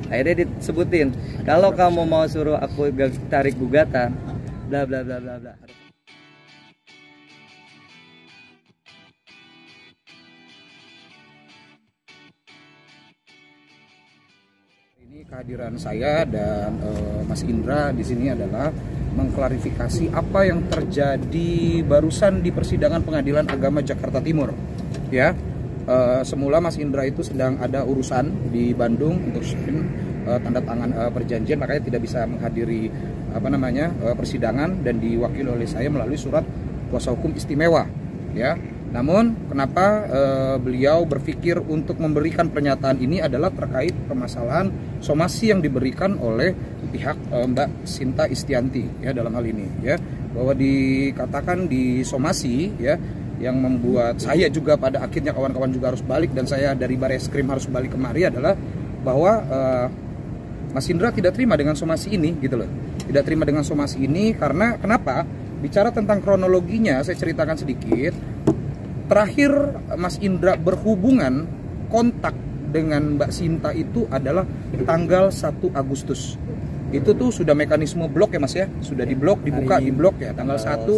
Akhirnya disebutin, kalau kamu mau suruh aku tarik gugatan, bla bla bla bla bla. Ini kehadiran saya dan Mas Indra di sini adalah mengklarifikasi apa yang terjadi barusan di persidangan Pengadilan Agama Jakarta Timur. Ya, semula Mas Indra itu sedang ada urusan di Bandung untuk tanda tangan perjanjian, makanya tidak bisa menghadiri persidangan dan diwakili oleh saya melalui surat kuasa hukum istimewa. Ya, namun kenapa beliau berpikir untuk memberikan pernyataan ini adalah terkait permasalahan somasi yang diberikan oleh pihak Mbak Sinta Istianti ya dalam hal ini ya, bahwa dikatakan di somasi ya yang membuat saya juga pada akhirnya kawan-kawan juga harus balik dan saya dari Bareskrim harus balik kemari adalah bahwa Mas Indra tidak terima dengan somasi ini gitu loh. Tidak terima dengan somasi ini karena kenapa? Bicara tentang kronologinya saya ceritakan sedikit. Terakhir Mas Indra berhubungan kontak dengan Mbak Sinta itu adalah tanggal 1 Agustus. Itu tuh sudah mekanisme blok ya Mas ya, sudah diblok, dibuka, diblok ya tanggal 1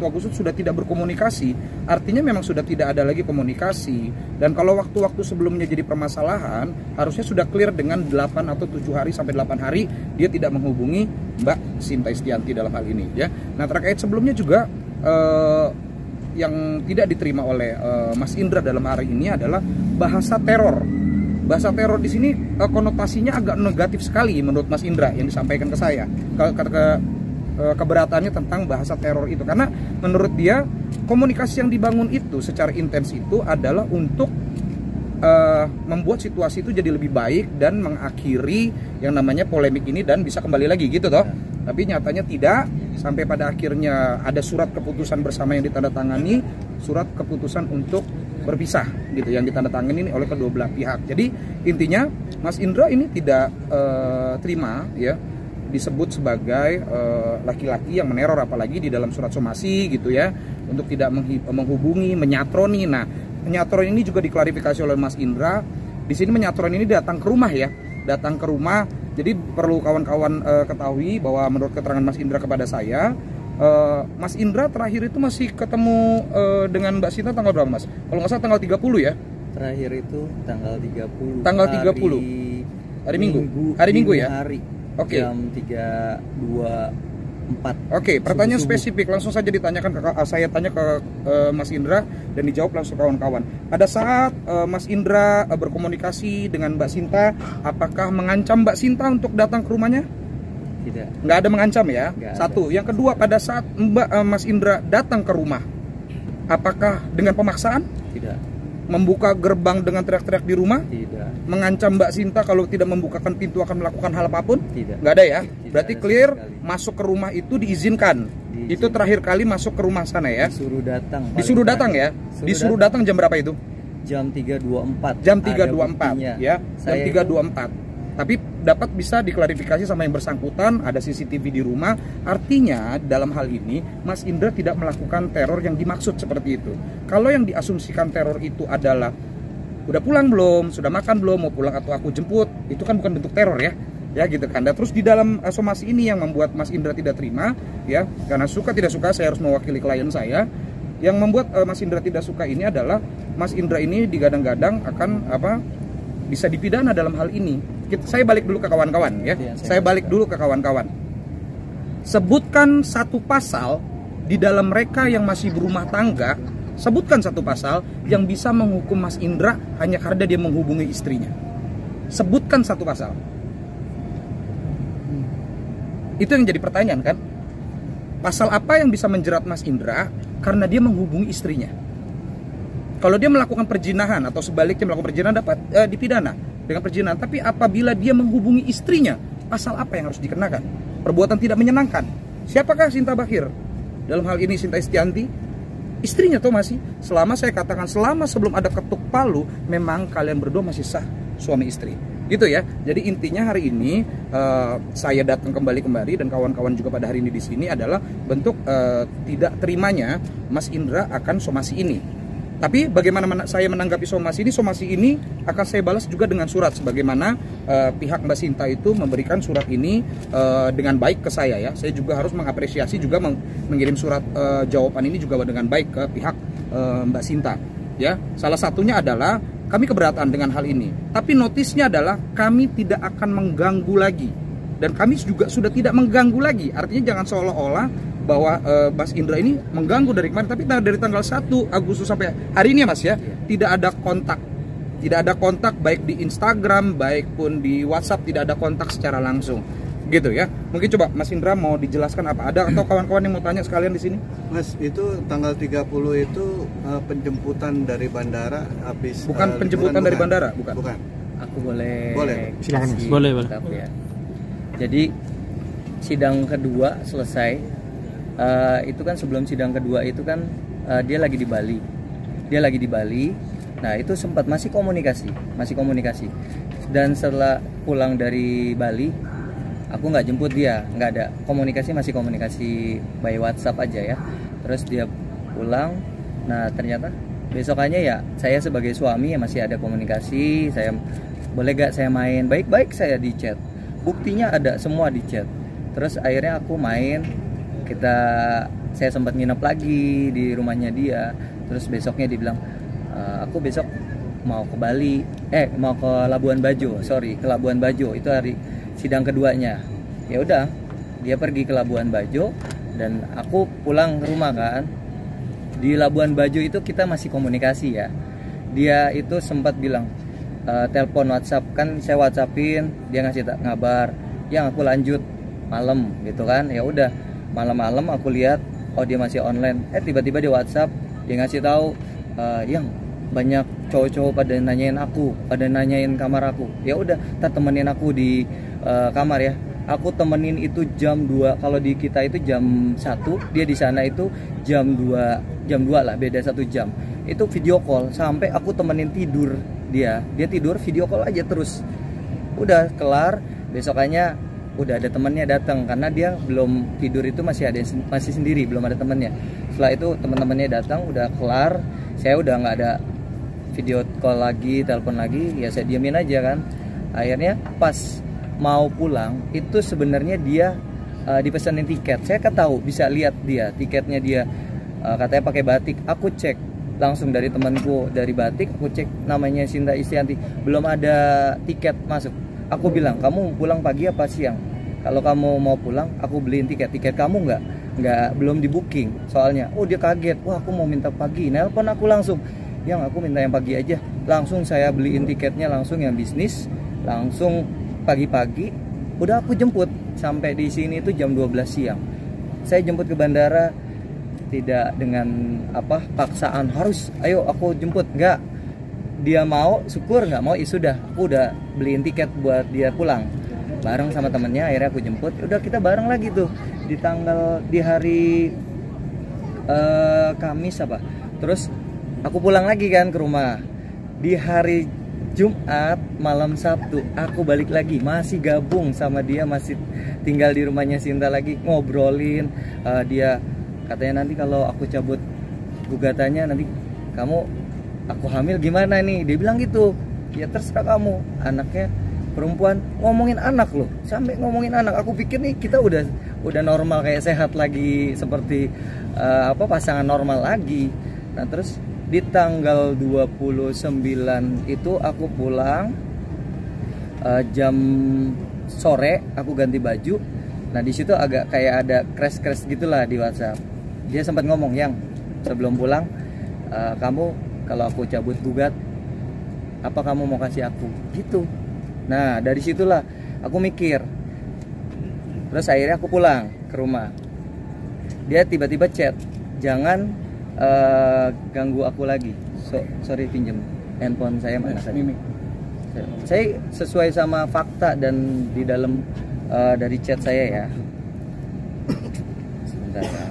Agustus sudah tidak berkomunikasi. Artinya memang sudah tidak ada lagi komunikasi. Dan kalau waktu-waktu sebelumnya jadi permasalahan, harusnya sudah clear dengan 8 atau 7 hari sampai 8 hari dia tidak menghubungi Mbak Sinta Istianti dalam hal ini ya. Nah, terkait sebelumnya juga yang tidak diterima oleh Mas Indra dalam hari ini adalah bahasa teror. Bahasa teror di sini konotasinya agak negatif sekali menurut Mas Indra yang disampaikan ke saya. Keberatannya tentang bahasa teror itu karena menurut dia komunikasi yang dibangun itu secara intens itu adalah untuk membuat situasi itu jadi lebih baik dan mengakhiri yang namanya polemik ini dan bisa kembali lagi gitu toh. Tapi nyatanya tidak, sampai pada akhirnya ada surat keputusan bersama yang ditandatangani, surat keputusan untuk berpisah gitu yang ditandatangani oleh kedua belah pihak. Jadi intinya Mas Indra ini tidak terima ya disebut sebagai laki-laki yang meneror, apalagi di dalam surat somasi gitu ya, untuk tidak menghubungi, menyatroni. Nah, penyatron ini juga diklarifikasi oleh Mas Indra. Di sini menyatron ini datang ke rumah ya, datang ke rumah. Jadi perlu kawan-kawan ketahui bahwa menurut keterangan Mas Indra kepada saya, Mas Indra terakhir itu masih ketemu dengan Mbak Sinta tanggal berapa Mas? Kalau nggak salah tanggal 30 ya? Terakhir itu tanggal 30. Tanggal 30. Hari Minggu. Hari Minggu ya? Hari. Oke. Jam 3.24. Oke, pertanyaan spesifik langsung saja ditanyakan saya tanya ke Mas Indra dan dijawab langsung kawan-kawan. Pada saat Mas Indra berkomunikasi dengan Mbak Sinta, apakah mengancam Mbak Sinta untuk datang ke rumahnya? Tidak. Nggak ada mengancam ya. Nggak Satu. ada. Yang kedua, pada saat Mas Indra datang ke rumah, apakah dengan pemaksaan? Tidak. Membuka gerbang dengan teriak-teriak di rumah? Tidak. Mengancam Mbak Sinta kalau tidak membukakan pintu akan melakukan hal apapun? Tidak. Nggak ada ya? Tidak Berarti ada clear, sekali. masuk ke rumah itu diizinkan. Itu terakhir kali masuk ke rumah sana ya? Disuruh datang. Disuruh datang ya? Disuruh datang jam berapa itu? Jam 3.24. Jam 3.24 ya? Jam Saya 3.24. Tapi dapat bisa diklarifikasi sama yang bersangkutan, ada CCTV di rumah. Artinya dalam hal ini Mas Indra tidak melakukan teror yang dimaksud seperti itu. Kalau yang diasumsikan teror itu adalah udah pulang belum, sudah makan belum, mau pulang atau aku jemput, itu kan bukan bentuk teror ya. Ya gitu kan. Dan terus di dalam somasi ini yang membuat Mas Indra tidak terima ya, karena suka tidak suka saya harus mewakili klien saya. Yang membuat Mas Indra tidak suka ini adalah Mas Indra ini digadang-gadang akan bisa dipidana dalam hal ini. Saya balik dulu ke kawan-kawan ya. Saya balik dulu ke kawan-kawan. Sebutkan satu pasal di dalam mereka yang masih berumah tangga, sebutkan satu pasal yang bisa menghukum Mas Indra hanya karena dia menghubungi istrinya. Sebutkan satu pasal. Itu yang jadi pertanyaan kan? Pasal apa yang bisa menjerat Mas Indra karena dia menghubungi istrinya? Kalau dia melakukan perzinahan atau sebaliknya melakukan perzinahan dapat dipidana dengan perzinahan. Tapi apabila dia menghubungi istrinya, pasal apa yang harus dikenakan? Perbuatan tidak menyenangkan. Siapakah Sinta Bachir? Dalam hal ini Sinta Istianti, istrinya tuh masih. Selama saya katakan selama sebelum ada ketuk palu, memang kalian berdua masih sah suami istri. Gitu ya. Jadi intinya hari ini saya datang kembali dan kawan-kawan juga pada hari ini di sini adalah bentuk tidak terimanya Mas Indra akan somasi ini. Tapi bagaimana saya menanggapi somasi ini akan saya balas juga dengan surat, sebagaimana pihak Mbak Sinta itu memberikan surat ini dengan baik ke saya ya. Saya juga harus mengapresiasi juga mengirim surat jawaban ini juga dengan baik ke pihak Mbak Sinta ya. Salah satunya adalah kami keberatan dengan hal ini, tapi notisnya adalah kami tidak akan mengganggu lagi, dan kami juga sudah tidak mengganggu lagi. Artinya jangan seolah-olah bahwa Mas Indra ini mengganggu dari kemarin, tapi dari tanggal 1 Agustus sampai hari ini ya Mas ya, tidak ada kontak baik di Instagram, baik pun di WhatsApp, tidak ada kontak secara langsung gitu ya. Mungkin coba Mas Indra mau dijelaskan apa ada, atau kawan-kawan yang mau tanya sekalian di sini. Mas, itu tanggal 30 itu penjemputan dari bandara habis. Bukan penjemputan dari bandara, bukan. Aku boleh silakan Mas. Boleh. Ya. Jadi sidang kedua selesai. Itu kan sebelum sidang kedua itu kan dia lagi di Bali. Nah itu sempat masih komunikasi. Dan setelah pulang dari Bali, aku nggak jemput dia, nggak ada masih komunikasi by WhatsApp aja ya. Terus dia pulang. Nah ternyata besokannya ya saya sebagai suami ya masih ada komunikasi. Saya boleh gak saya main, baik-baik saya di chat, buktinya ada semua di chat. Terus akhirnya aku main. Saya sempat nginep lagi di rumahnya dia. Terus besoknya dia bilang, aku besok mau ke Bali, mau ke Labuan Bajo, ke Labuan Bajo. Itu hari sidang keduanya. Ya udah, dia pergi ke Labuan Bajo dan aku pulang ke rumah kan. Di Labuan Bajo itu kita masih komunikasi ya. Dia itu sempat bilang, telepon WhatsApp, kan saya WhatsAppin, dia ngasih ngabar, yang aku lanjut malam gitu kan. Ya udah, malam-malam aku lihat dia masih online. Tiba-tiba di WhatsApp dia ngasih tahu, yang banyak cowok-cowok pada nanyain kamar aku. Ya udah, temenin aku di kamar ya. Aku temenin itu jam 2. Kalau di kita itu jam 1, dia di sana itu jam 2 lah, beda 1 jam. Itu video call sampai aku temenin tidur dia tidur video call aja terus. Udah kelar, besokannya udah ada temennya datang, karena dia belum tidur itu masih sendiri, belum ada temennya. Setelah itu teman-temannya datang, udah kelar, saya udah nggak ada video call lagi, telepon lagi, ya saya diamin aja kan. Akhirnya pas mau pulang itu sebenarnya dia dipesanin tiket. Saya tahu, bisa lihat dia tiketnya dia katanya pakai batik. Aku cek langsung dari temanku dari batik, aku cek namanya Sinta Istianti, belum ada tiket masuk. Aku bilang, kamu pulang pagi apa siang? Kalau kamu mau pulang, aku beliin tiket kamu belum di booking soalnya. Dia kaget, wah aku mau minta pagi, nelpon aku langsung, yang aku minta yang pagi aja. Langsung saya beliin tiketnya langsung yang bisnis, langsung pagi-pagi. Udah aku jemput sampai di sini itu jam 12 siang. Saya jemput ke bandara, tidak dengan paksaan harus, ayo aku jemput, enggak. Dia mau, syukur, nggak mau, sudah aku udah beliin tiket buat dia pulang bareng sama temennya. Akhirnya aku jemput, udah kita bareng lagi tuh di hari Kamis terus aku pulang lagi kan ke rumah. Di hari Jumat malam Sabtu aku balik lagi, masih gabung sama dia, masih tinggal di rumahnya Sinta lagi, ngobrolin. Dia katanya nanti kalau aku cabut gugatannya, nanti aku hamil gimana nih, dia bilang gitu. Ya terserah kamu, anaknya perempuan, ngomongin anak loh, sampai ngomongin anak. Aku pikir nih kita udah normal, kayak sehat lagi, seperti pasangan normal lagi. Nah terus di tanggal 29 itu aku pulang jam sore, aku ganti baju. Nah di situ agak kayak ada crash gitulah di WhatsApp. Dia sempat ngomong, yang sebelum pulang, kamu kalau aku cabut gugat, apa kamu mau kasih aku gitu. Nah dari situlah aku mikir. Terus akhirnya aku pulang ke rumah. Dia tiba-tiba chat, jangan ganggu aku lagi. Sorry, pinjem handphone saya mana tadi. Saya sesuai sama fakta dan di dalam dari chat saya ya. Sebentar ya.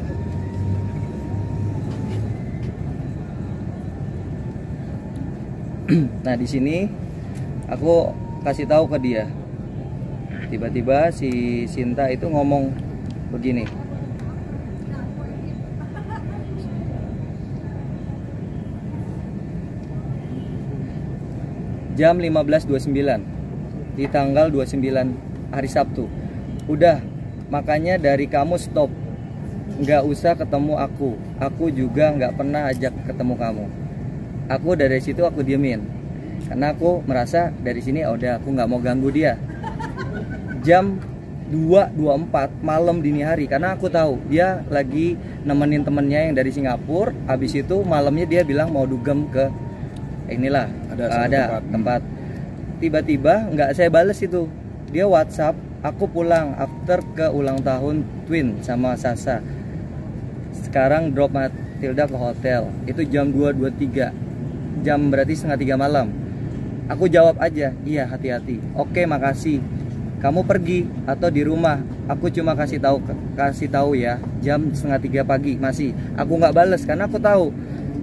Nah di sini aku kasih tahu ke dia. Tiba-tiba si Sinta itu ngomong begini. jam 15.29 di tanggal 29 hari Sabtu. Udah, makanya dari kamu stop, nggak usah ketemu aku juga nggak pernah ajak ketemu kamu. Aku dari situ aku diemin karena aku merasa dari sini udah aku nggak mau ganggu dia. Jam 2.24 malam dini hari, karena aku tahu dia lagi nemenin temennya yang dari Singapura. Habis itu malamnya dia bilang mau dugem ke inilah ada tempat. Tiba-tiba nggak saya bales itu, dia WhatsApp aku pulang after ke ulang tahun Twin sama Sasa. Sekarang drop Matilda ke hotel. Itu jam 2.23, jam berarti setengah 3 malam. Aku jawab aja, iya hati-hati. Oke, makasih. Kamu pergi atau di rumah? Aku cuma kasih tahu ya. Jam setengah 3 pagi masih. Aku nggak bales karena aku tahu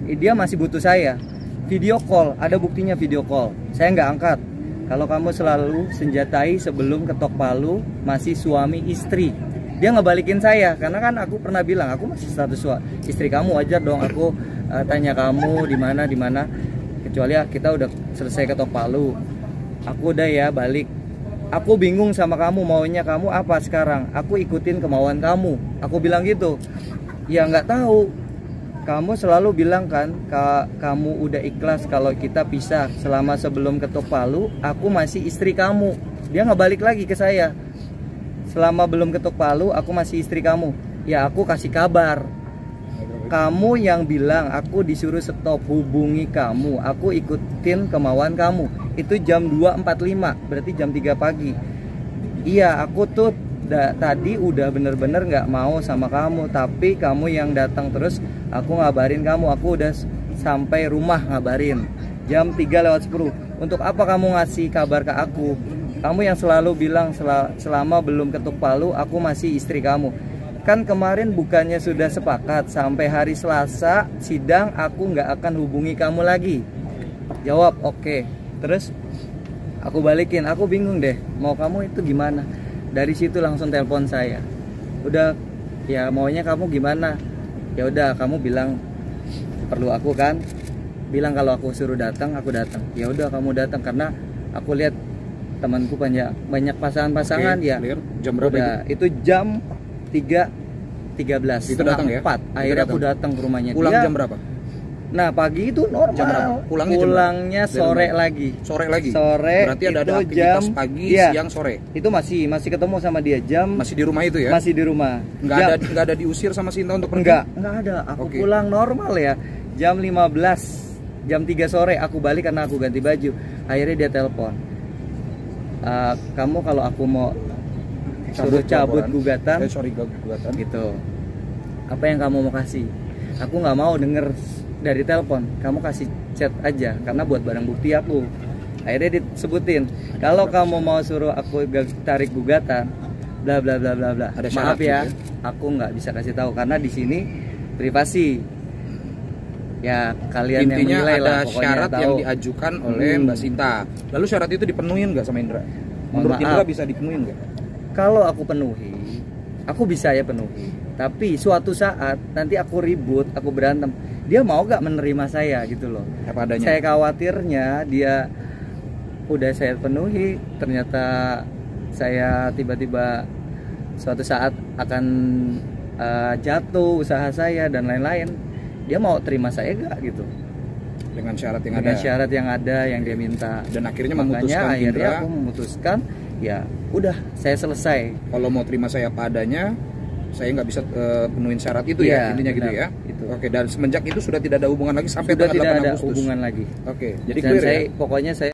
dia masih butuh saya. Video call, ada buktinya video call. Saya nggak angkat. Kalau kamu selalu senjatai sebelum ketok palu, masih suami istri. Dia ngebalikin saya karena kan aku pernah bilang aku masih status istri kamu, wajar dong aku tanya kamu di mana. Kecuali kita udah selesai ketok palu. Aku udah ya balik. Aku bingung sama kamu, maunya kamu apa sekarang? Aku ikutin kemauan kamu. Aku bilang gitu. Ya nggak tahu. Kamu selalu bilang kan, kamu udah ikhlas kalau kita pisah. Selama sebelum ketok palu, aku masih istri kamu. Dia nggak balik lagi ke saya. Selama belum ketok palu, aku masih istri kamu. Ya aku kasih kabar. Kamu yang bilang aku disuruh stop, hubungi kamu. Aku ikutin kemauan kamu. Itu jam 2.45, berarti jam 3 pagi. Iya, aku tuh tadi udah bener-bener gak mau sama kamu, tapi kamu yang datang terus. Aku ngabarin kamu, aku udah sampai rumah ngabarin jam 3:10. Untuk apa kamu ngasih kabar ke aku? Kamu yang selalu bilang selama belum ketuk palu aku masih istri kamu. Kan kemarin bukannya sudah sepakat sampai hari Selasa sidang aku nggak akan hubungi kamu lagi. Jawab oke. Terus aku balikin, aku bingung deh mau kamu itu gimana. Dari situ langsung telepon saya. Udah ya maunya kamu gimana? Ya udah kamu bilang perlu aku kan? Bilang kalau aku suruh datang aku datang. Ya udah kamu datang karena aku lihat temanku banyak pasangan-pasangan. Oke, ya. Clear. Jam berapa udah, itu jam 3.13. Itu datang ya? 4. Akhirnya aku datang ke rumahnya. Pulang dia, jam berapa? Nah pagi itu normal. Jam berapa? Pulangnya sore lagi. Sore lagi. Sore. Berarti ada aktivitas jam, pagi, iya, siang, sore. Itu masih ketemu sama dia jam. Masih di rumah itu ya? Masih di rumah. Nggak ada diusir sama Sinta untuk pergi? Nggak ada. Aku pulang normal ya. Jam 15, jam 3 sore aku balik karena aku ganti baju. Akhirnya dia telepon. Kamu kalau aku mau suruh cabut gugatan, gugatan gitu. Apa yang kamu mau kasih? Aku nggak mau denger dari telepon, kamu kasih chat aja karena buat barang bukti aku. Akhirnya disebutin, kalau kamu mau suruh aku tarik gugatan, bla bla bla bla bla. Maaf ya, gitu. Aku nggak bisa kasih tahu karena di sini privasi. Ya kalian intinya yang menilai ada lah, syarat tahu. Yang diajukan oleh Mbak Sinta. Lalu syarat itu dipenuhin nggak sama Indra? Menurut Indra bisa dipenuhin nggak? Kalau aku penuhi, aku bisa ya penuhi. Tapi suatu saat nanti aku ribut, aku berantem, dia mau gak menerima saya gitu loh. Apa adanya? Saya khawatirnya dia udah saya penuhi, ternyata saya tiba-tiba suatu saat akan jatuh usaha saya dan lain-lain. Dia mau terima saya gak gitu? Dengan syarat yang ada yang dia minta. Dan akhirnya akhirnya aku memutuskan, ya udah saya selesai. Kalau mau terima saya apa adanya, saya nggak bisa penuhin syarat itu ya, intinya benar, gitu ya. Itu. Oke, dan semenjak itu sudah tidak ada hubungan lagi sampai sudah tidak ada Agustus. Hubungan lagi. Oke, jadi dan clear saya, ya? Pokoknya saya